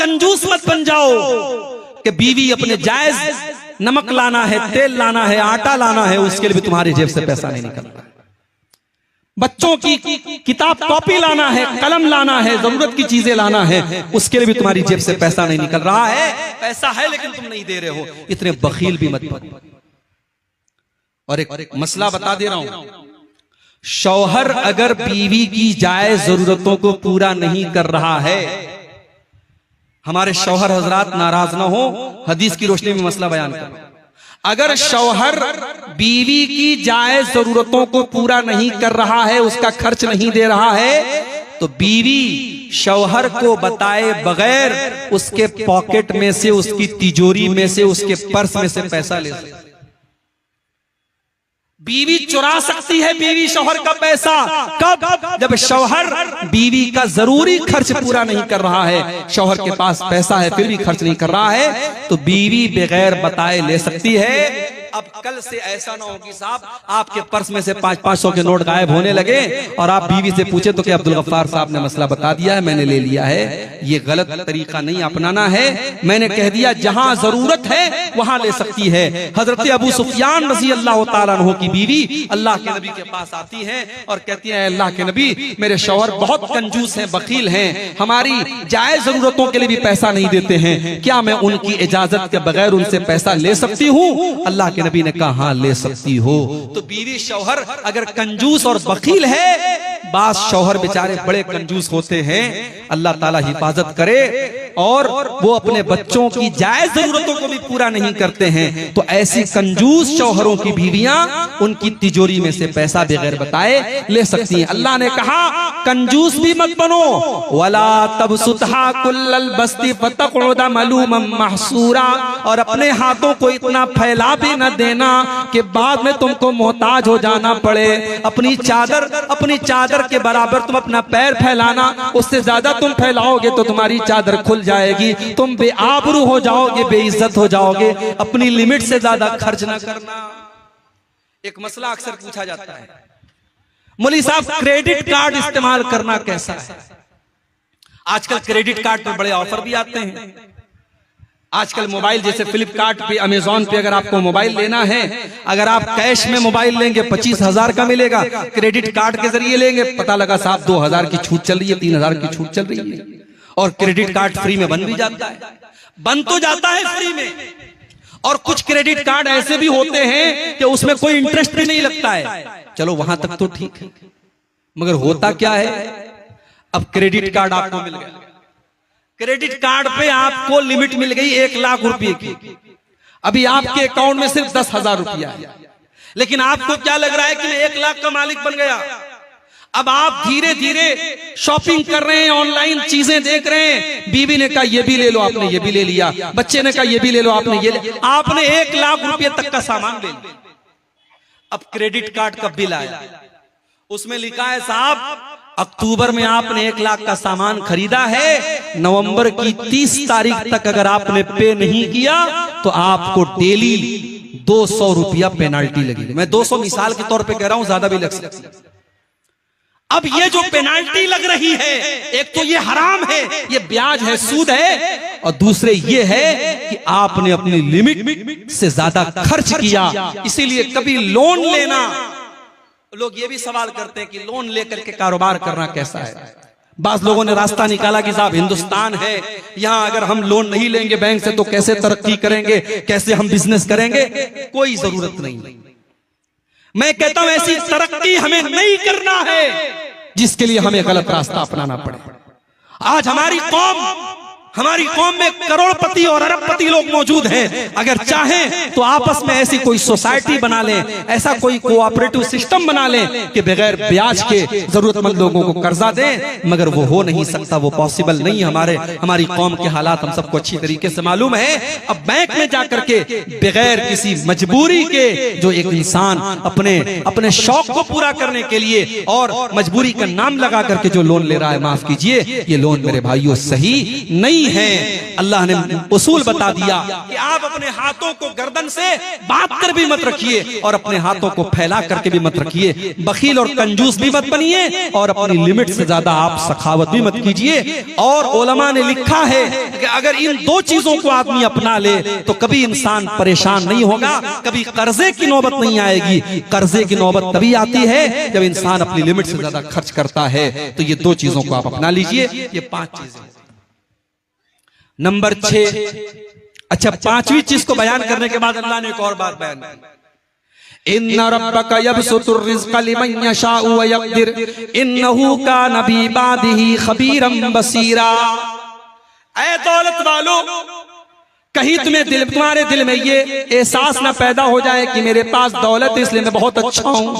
कंजूस मत बन जाओ कि बीवी अपने जायज नमक लाना है, तेल लाना है, आटा लाना है, उसके लिए भी तुम्हारी जेब से पैसा नहीं निकलता। बच्चों की किताब कॉपी लाना है, कलम लाना है, जरूरत की चीजें लाना है, उसके लिए भी तुम्हारी जेब से पैसा नहीं निकल रहा है। पैसा है लेकिन तुम नहीं दे रहे हो, इतने बखील भी मत बनो। और एक मसला बता दे रहा हूं, शौहर अगर बीवी की जायज जरूरतों को पूरा नहीं कर रहा है, हमारे शौहर हजरात नाराज ना हो, हदीस की रोशनी में मसला बयान करो। अगर शौहर बीवी की जायज जरूरतों को पूरा नहीं कर रहा है, उसका खर्च नहीं दे रहा है, तो बीवी शौहर को बताए बगैर उसके पॉकेट में से, उसकी तिजोरी में से, उसके पर्स में से पैसा ले सकती है। बीवी चुरा सकती है बीवी शौहर का पैसा, कब? जब शौहर बीवी का जरूरी खर्च पूरा नहीं कर रहा है, शौहर के पास पैसा है फिर भी खर्च नहीं कर रहा है, तो बीवी बगैर बताए ले सकती है। अब कल से ऐसा ना हो कि साहब आपके पर्स में से 500 के नोट गायब होने लगे और आप बीवी से पूछे तो क्या अब्दुल गफ्फार साहब ने मसला बता दिया है, मैंने ले लिया है। ये गलत तरीका नहीं अपनाना है। मैंने कह दिया जहां जरूरत है वहां ले सकती है। हजरत अबू सुफियान रजी अल्लाह तआला अन्हु की बीवी अल्लाह के नबी के पास आती हैं और कहती हैं, अल्लाह के नबी, मेरे शौहर बहुत कंजूस हैं, बखील हैं, हमारी जायज जरूरतों के लिए भी पैसा नहीं देते हैं, क्या मैं उनकी इजाजत के बगैर उनसे पैसा ले सकती हूँ? अल्लाह के नबी ने कहा हाँ ले सकती हो। तो बीवी शौहर अगर कंजूस और बखील है, बास शौहर बेचारे बड़े कंजूस होते हैं, अल्लाह ताला हिफाजत करे, और वो अपने बच्चों की जायज जरूरतों को भी पूरा नहीं करते हैं, तो ऐसी कंजूस शौहरों की बीवियां उनकी तिजोरी में से पैसा बगैर बताए ले सकती हैं। अल्लाह ने कहा कंजूस भी मत बनो, वला तबसुतहा कुल्लल बस्ती फतक़उदा मलूमम महसूरा, और अपने हाथों को इतना फैला भी न देना कि बाद में तुमको मोहताज हो जाना पड़े। अपनी चादर के बराबर तुम अपना पैर फैलाना, उससे ज्यादा तुम फैलाओगे तो तुम्हारी चादर खुल जाएगी, तुम बेआबरू हो जाओगे, बेइज्जत हो जाओगे। अपनी लिमिट से ज्यादा खर्च ना करना। एक मसला अक्सर पूछा जाता है, मौलवी साहब क्रेडिट कार्ड इस्तेमाल करना कैसा है? आजकल क्रेडिट कार्ड पर बड़े ऑफर भी आते हैं। आजकल मोबाइल जैसे फ्लिपकार्ट पे, अमेजॉन पे अगर आपको मोबाइल लेना है, अगर आप कैश में मोबाइल लेंगे 25,000 का मिलेगा, क्रेडिट कार्ड के जरिए लेंगे पता लगा साहब 2,000 की छूट चल रही है, 3,000 की छूट चल रही है, और क्रेडिट कार्ड फ्री में बन भी जाता है। बन तो जाता है फ्री में, और कुछ क्रेडिट कार्ड ऐसे भी होते हैं कि उसमें कोई इंटरेस्ट भी नहीं लगता है। चलो वहां तक तो ठीक है, मगर होता क्या है, अब क्रेडिट कार्ड आपको मिल गया, क्रेडिट कार्ड पे आपको लिमिट मिल गई 1 लाख रुपए की, अभी आपके अकाउंट में सिर्फ 10,000 रुपया है, लेकिन आपको क्या लग रहा है कि मैं 1 लाख का मालिक बन गया। अब आप धीरे धीरे शॉपिंग कर रहे हैं, ऑनलाइन चीजें देख रहे हैं, बीवी ने कहा ये भी ले लो, आपने ये भी ले लिया, बच्चे ने कहा ये भी ले लो, आपने ये ले, आपने 1 लाख रुपए तक का सामान ले लिया। अब क्रेडिट कार्ड का बिल आया, उसमें लिखा है साहब अक्टूबर में आपने 1 लाख का सामान खरीदा है, नवंबर की 30 तारीख तक अगर आपने पे नहीं किया तो आपको डेली 200 रुपया पेनाल्टी लगेगी। मैं 200 मिसाल के तौर पे कह रहा हूं, ज्यादा भी लग सकती है। अब ये जो पेनाल्टी लग रही है, एक तो ये हराम है, ये ब्याज है, सूद है, और दूसरे ये है कि आपने अपनी लिमिट से ज्यादा खर्च किया। इसीलिए कभी लोन लेना, लोग ये भी सवाल करते हैं कि लोन लेकर के कारोबार करना कैसा है। बाज लोगों ने रास्ता निकाला कि साहब हिंदुस्तान है, यहां अगर हम लोन नहीं लेंगे बैंक से तो कैसे तरक्की करेंगे, कैसे हम बिजनेस करेंगे। कोई जरूरत नहीं। मैं कहता हूं ऐसी तरक्की हमें नहीं करना है जिसके लिए हमें गलत रास्ता अपनाना पड़े। आज हमारी कौम में करोड़पति और अरबपति लोग मौजूद हैं। अगर चाहें तो आपस में ऐसी कोई सोसाइटी बना लें, ऐसा कोई कोऑपरेटिव सिस्टम बना लें कि बगैर ब्याज के जरूरतमंद लोगों को कर्जा दें, मगर वो हो नहीं सकता, वो पॉसिबल नहीं। हमारी कौम के हालात हम सबको अच्छी तरीके से मालूम है। अब बैंक में जाकर के बगैर किसी मजबूरी के जो एक इंसान अपने शौक को पूरा करने के लिए और मजबूरी का नाम लगा करके जो लोन ले रहा है, माफ कीजिए, ये लोन मेरे भाइयों सही नहीं है। अल्लाह ने उसूल बता दिया कि आप अपने हाथों को गर्दन से बांध कर भी मत रखिए और अपने हाथों को फैला करके भी मत रखिए। बखील और कंजूस भी मत बनिए और अपनी लिमिट से ज्यादा आप सखावत भी मत कीजिए। और उलमा ने लिखा है कि अगर इन दो चीजों को आदमी अपना ले तो कभी इंसान परेशान नहीं होगा, कभी कर्जे की नौबत नहीं आएगी। कर्जे की नौबत तभी आती है जब इंसान अपनी लिमिट से ज्यादा खर्च करता है। तो ये दो चीजों को आप अपना लीजिए। ये 5 चीजें। नंबर 6, अच्छा 5वीं चीज को बयान करने के बाद अल्लाह ने एक और बात बयान की। इन्ना रब्बका यबसुतुर रिज़्क़ लिमन यशाउ व यक़दिर इन्नहु कान बिइबादिही खबीरन बसीरा। ऐ दौलत वालों, कहीं तुम्हारे दिल में ये एहसास ना पैदा हो जाए कि मेरे पास दौलत है इसलिए मैं बहुत अच्छा हूं,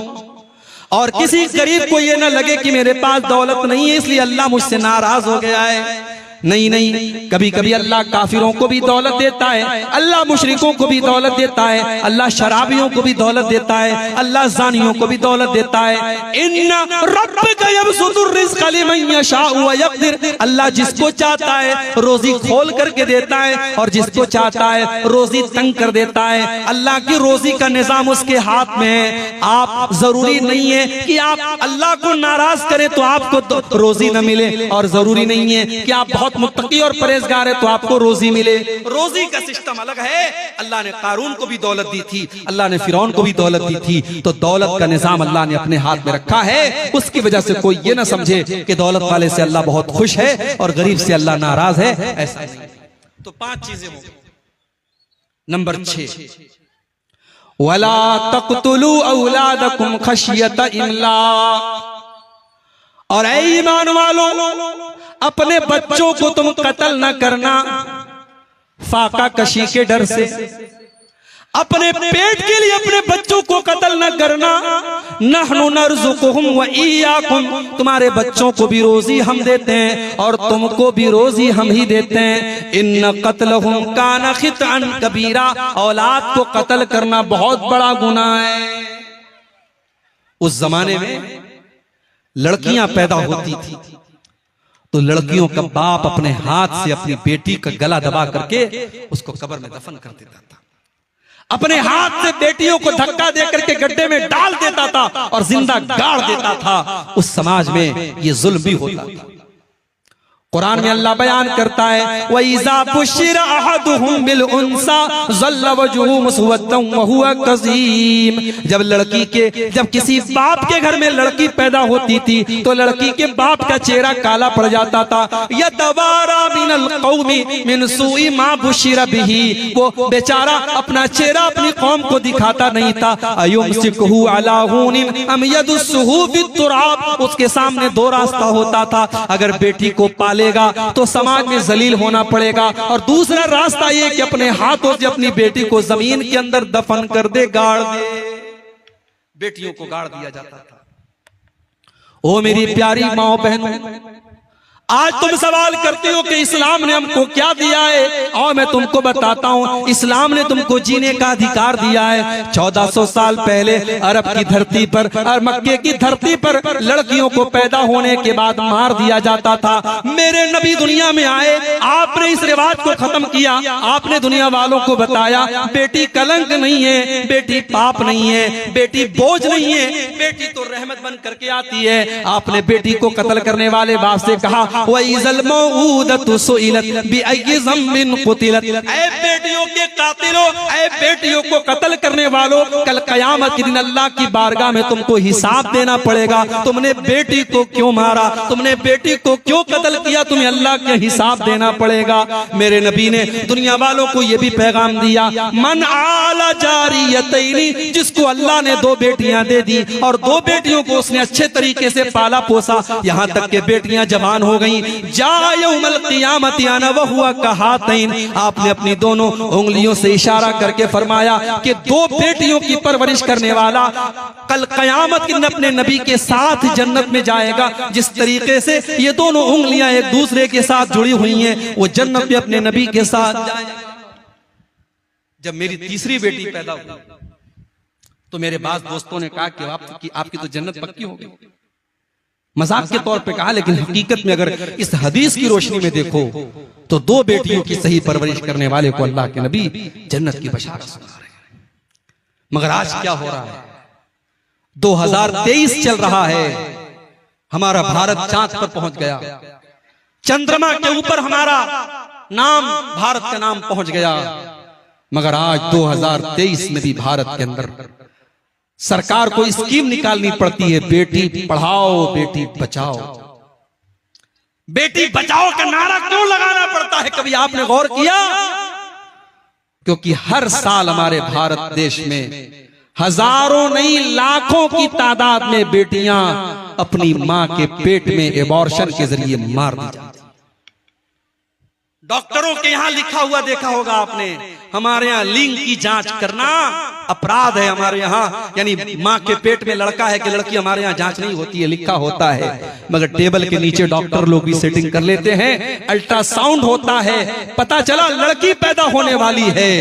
और किसी गरीब को ये ना लगे कि मेरे पास दौलत नहीं है इसलिए अल्लाह मुझसे नाराज हो गया है। नहीं नहीं, कभी कभी अल्लाह काफिरों को भी दौलत देता है, अल्लाह मुशरिकों को भी दौलत देता है, अल्लाह शराबियों को भी दौलत देता है, अल्लाह ज़ानियों को भी दौलत देता है। इन्ना रब्बका यबसुतुर रिज़्क़ लिमन यशाउ व यक़दिर। अल्लाह जिसको चाहता है रोजी खोल करके देता है और जिसको चाहता है रोजी तंग कर देता है। अल्लाह की रोजी का निजाम उसके हाथ में है। आप जरूरी नहीं है कि आप अल्लाह को नाराज करें तो आपको रोजी न मिले, और जरूरी नहीं है कि आप बहुत मुत्तकी और परहेजगार है तो आपको रोजी मिले। रोजी का सिस्टम अलग है। अल्लाह ने कारून को भी दौलत दी थी, अल्लाह ने फिरौन को भी दौलत दी थी। तो दौलत का निजाम अल्लाह ने अपने हाथ में रखा है। उसकी वजह से कोई ये ना समझे कि दौलत वाले से अल्लाह बहुत खुश है और गरीब से अल्लाह नाराज है, ऐसा नहीं। तो 5 चीजें हो गई। नंबर 6, वला तक़तुलू औलादकुम खशियत इमलाक। और ऐ ईमान वालों, अपने बच्चों को तुम कत्ल न करना फाका कशी के डर से। अपने पेट के लिए अपने बच्चों को कत्ल न करना। नहनु नर्ज़ुकुहुम व इय्याकुम। तुम्हारे बच्चों को भी रोजी हम देते हैं और तुमको भी रोजी हम ही देते हैं। इन्न क़त्लहुम कान ख़ितअन कबीरा। औलाद को कत्ल करना बहुत बड़ा गुनाह है। उस जमाने में लड़कियां पैदा होती थी तो लड़कियों का बाप अपने हाथ से अपनी बेटी का गला दबा करके उसको कब्र में दफन कर देता था। अपने हाथ से बेटियों को धक्का दे करके गड्ढे में डाल देता था और जिंदा गाड़ देता था। उस समाज में ये जुल्म भी होता था। कुरान में अल्लाह बयान करता है, व इज़ा बुश्शिरा अहदुहुम बिल उन्सा ज़ल्ल वजहुहु मुस्वद्दन व हुवा कज़ीम। जब किसी बाप के घर में लड़की पैदा होती थी तो लड़की के बाप का चेहरा काला पड़ जाता था। यतवारा मिनल कौमी मिन सूई मा बुश्शिरा बिही। वो बेचारा अपना चेहरा अपनी कौम को दिखाता नहीं था। अयुमसिकुहु अला हुनिन अम यदुस्सुहु बित्तुराब। उसके सामने 2 रास्ता होता था। अगर बेटी को पाले तो समाज में जलील होना पड़ेगा, और दूसरा रास्ता ये कि अपने हाथों से अपनी बेटी को जमीन के अंदर दफन कर दे, गाड़ दे। बेटियों को गाड़ दिया जाता था। ओ मेरी प्यारी माओ बहनों, आज तुम सवाल करते हो कि इस्लाम ने हमको क्या दिया है, और मैं तुमको बताता हूँ इस्लाम ने तुमको जीने का अधिकार दिया है। 1400 साल पहले अरब की धरती पर और मक्के की धरती पर लड़कियों को पैदा होने के बाद मार दिया जाता था। मेरे नबी दुनिया में आए, आपने इस रिवाज को खत्म किया। आपने दुनिया वालों को बताया बेटी कलंक नहीं है, बेटी पाप नहीं है, बेटी बोझ नहीं है, बेटी तो रहमत बन करके आती है। आपने बेटी को कत्ल करने वाले बाप से कहा, वइज़ल मऊदतु सुइलत बिअय्यि ज़म्बिन क़ुतिलत। ऐ बेटियों के कातिलों, ऐ बेटियों को कत्ल करने वालों, कल कयामत के दिन अल्लाह की बारगाह में तुमको हिसाब देना पड़ेगा। तुमने बेटी को क्यों मारा, तुमने बेटी को क्यों कत्ल किया, तुम्हें अल्लाह के हिसाब देना पड़ेगा। मेरे नबी ने दुनिया वालों को यह भी पैगाम दिया, मन आला जारियतैनी, जिसको अल्लाह ने 2 बेटियां दे दी और 2 बेटियों को उसने अच्छे तरीके से पाला पोसा, यहाँ तक के बेटियां जवान हो गई। जा यौमल क़ियामति अना व हुवा कहातैन। आपने अपनी दोनों उंगलियों से इशारा करके फरमाया कि 2 बेटियों की परवरिश करने वाला कल कयामत के दिन अपने नबी के साथ जन्नत में जाएगा। जिस तरीके से ये दोनों उंगलियां एक दूसरे के साथ जुड़ी हुई हैं, वो जन्नत में अपने नबी के साथ जाएगा। जब मेरी तीसरी बेटी पैदा हुई तो मेरे बास दोस्तों ने कहा कि आपकी तो जन्नत पक्की हो गई। मजाक के तौर पे कहा, लेकिन हकीकत में अगर इस हदीस की रोशनी में देखो तो 2 बेटियों की सही परवरिश करने वाले को अल्लाह के नबी जन्नत की बशारत सुना रहे हैं। मगर आज क्या हो रहा है? 2023 चल रहा है, हमारा भारत चांद पर पहुंच गया, चंद्रमा के ऊपर हमारा नाम, भारत का नाम पहुंच गया। मगर आज 2023 में भी भारत के अंदर सरकार को स्कीम निकालनी पड़ती है, बेटी पढ़ाओ बेटी बचाओ। बेटी बचाओ का नारा क्यों लगाना पड़ता है, कभी आपने गौर किया? क्योंकि हर साल हमारे भारत देश में हजारों नहीं लाखों की तादाद में बेटियां अपनी मां के पेट में एबॉर्शन के जरिए मार दी जाती। डॉक्टरों के यहां लिखा हुआ देखा होगा आपने, हमारे यहां लिंग की जांच करना अपराध है। हमारे यहाँ यानी मां के पेट में लड़का है कि लड़की, हमारे यहाँ जांच नहीं होती है, लिखा होता है। मगर टेबल के नीचे डॉक्टर लोग भी सेटिंग कर लेते हैं, अल्ट्रासाउंड होता है, पता चला लड़की पैदा होने वाली है।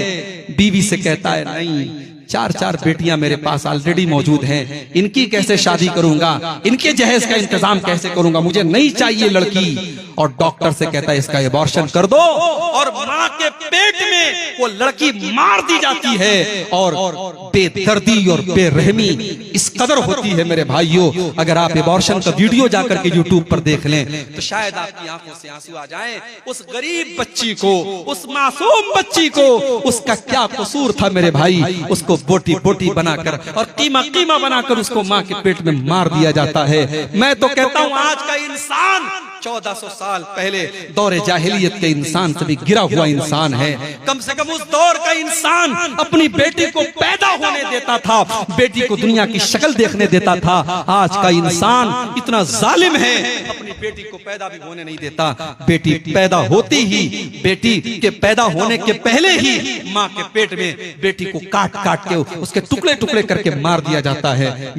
बीवी से कहता है नहीं, 4 बेटियां मेरे पास ऑलरेडी मौजूद हैं, इनकी कैसे शादी करूंगा, इनके जहेज का इंतजाम कैसे करूंगा, मुझे नहीं चाहिए लड़की। और डॉक्टर से कहता है इसका एबॉर्शन कर दो, और मां के पेट में वो लड़की मार दी जाती है। और बेदर्दी और बेरहमी इस कदर होती है मेरे भाइयों, अगर आप एबॉर्शन का वीडियो जाकर के यूट्यूब पर देख लें तो शायद आपकी आंखों से आंसू आ जाएं। उस गरीब बच्ची को, उस मासूम बच्ची को, उसका क्या कसूर था मेरे भाई, उसको बोटी बोटी बनाकर और कीमा कीमा बनाकर उसको मां के पेट में मार दिया जाता है। मैं तो कहता हूं आज का इंसान 1400 साल पहले दौरे जाहिलियत के इंसान से भी गिरा हुआ इंसान है। कम से कम उस दौर का इंसान अपनी बेटी को पैदा होने देता था, बेटी को दुनिया की शक्ल देखने देता था। आज का इंसान इतना जालिम है, अपनी बेटी को पैदा भी होने नहीं देता। बेटी पैदा होती ही, बेटी के पैदा होने के पहले ही मां के पेट में बेटी को काट काट के उसके टुकड़े टुकड़े करके मार दिया जाता है।